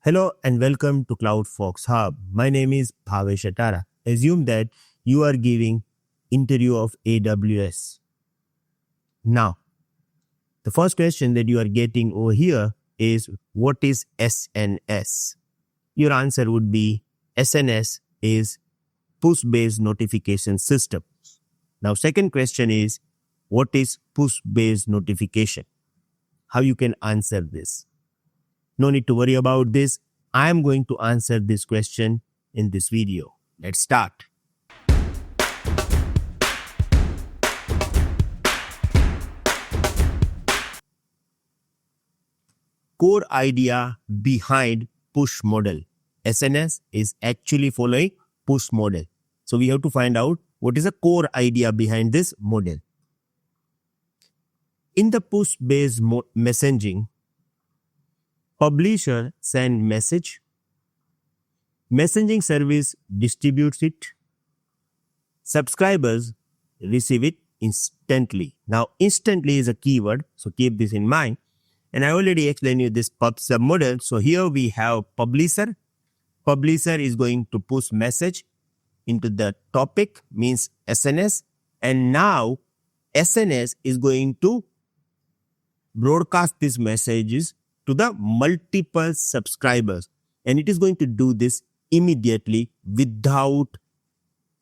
Hello and welcome to CloudFox Hub. My name is Bhavesh Atara. Assume that you are giving interview of AWS. Now, the first question that you are getting over here is, what is SNS? Your answer would be SNS is push-based notification system. Now, second question is, what is push-based notification? How you can answer this? No need to worry about this. I am going to answer this question in this video. Let's start. Core idea behind push model. SNS is actually following push model. So we have to find out what is the core idea behind this model. In the push-based messaging, publisher send message, messaging service distributes it, subscribers receive it instantly. Now, instantly is a keyword, so keep this in mind. And I already explained you this pub-sub model. So here we have publisher. Publisher is going to push message into the topic, means SNS. And now SNS is going to broadcast these messages to the multiple subscribers. And it is going to do this immediately without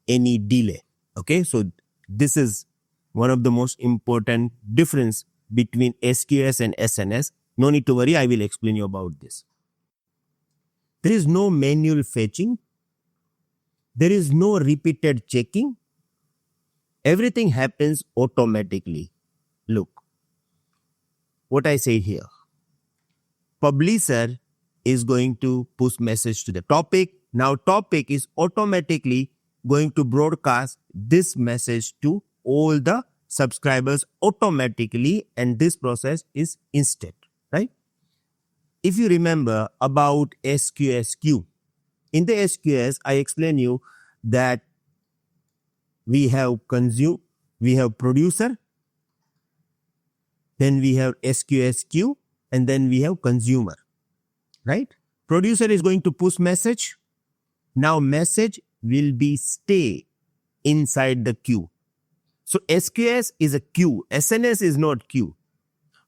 any delay. Okay, so this is one of the most important difference between SQS and SNS. No need to worry, I will explain you about this. There is no manual fetching. There is no repeated checking. Everything happens automatically. Look, what I say here. Publisher is going to push message to the topic. Now topic is automatically going to broadcast this message to all the subscribers automatically, and this process is instant, right? If you remember about SQS queue, in the SQS I explain you that we have producer, then we have SQS queue, and then we have consumer, right? Producer is going to push message. Now message will be stay inside the queue. So SQS is a queue. SNS is not queue.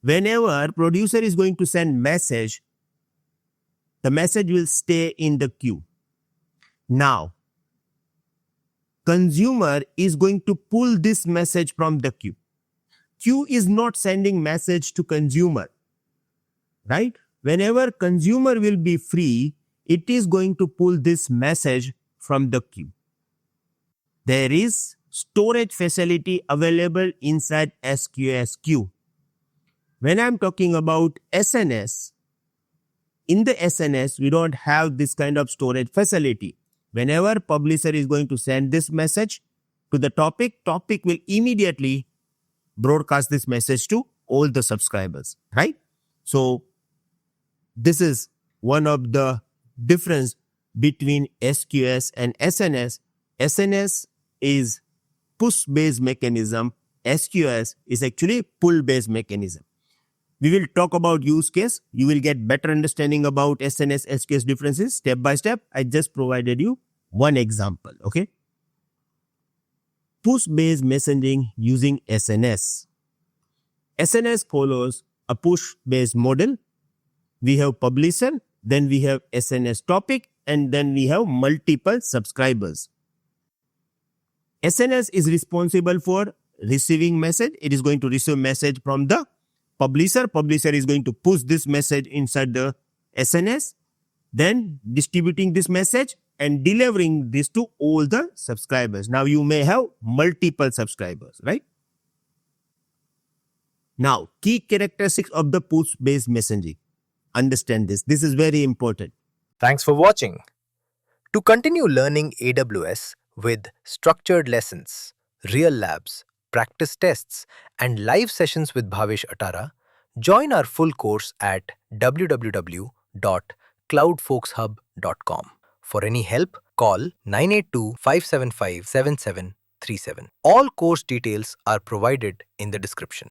Whenever producer is going to send message, the message will stay in the queue. Now, consumer is going to pull this message from the queue. Queue is not sending message to consumer, right? Whenever consumer will be free, it is going to pull this message from the queue. There is storage facility available inside SQS queue. When I'm talking about SNS, in the SNS, we don't have this kind of storage facility. Whenever publisher is going to send this message to the topic will immediately broadcast this message to all the subscribers, right? So this is one of the difference between SQS and SNS. SNS is push-based mechanism. SQS is actually pull-based mechanism. We will talk about use case. You will get better understanding about SNS, SQS differences step by step. I just provided you one example, okay? Push-based messaging using SNS. SNS follows a push-based model. We have publisher, then we have SNS topic, and then we have multiple subscribers. SNS is responsible for receiving message. It is going to receive message from the publisher. Publisher is going to push this message inside the SNS, then distributing this message and delivering this to all the subscribers. Now you may have multiple subscribers, right? Now, key characteristics of the push-based messaging. Understand this. This is very important. Thanks for watching. To continue learning AWS with structured lessons, real labs, practice tests, and live sessions with Bhavesh Atara, join our full course at www.cloudfolkshub.com. For any help, call 982-575-7737. All course details are provided in the description.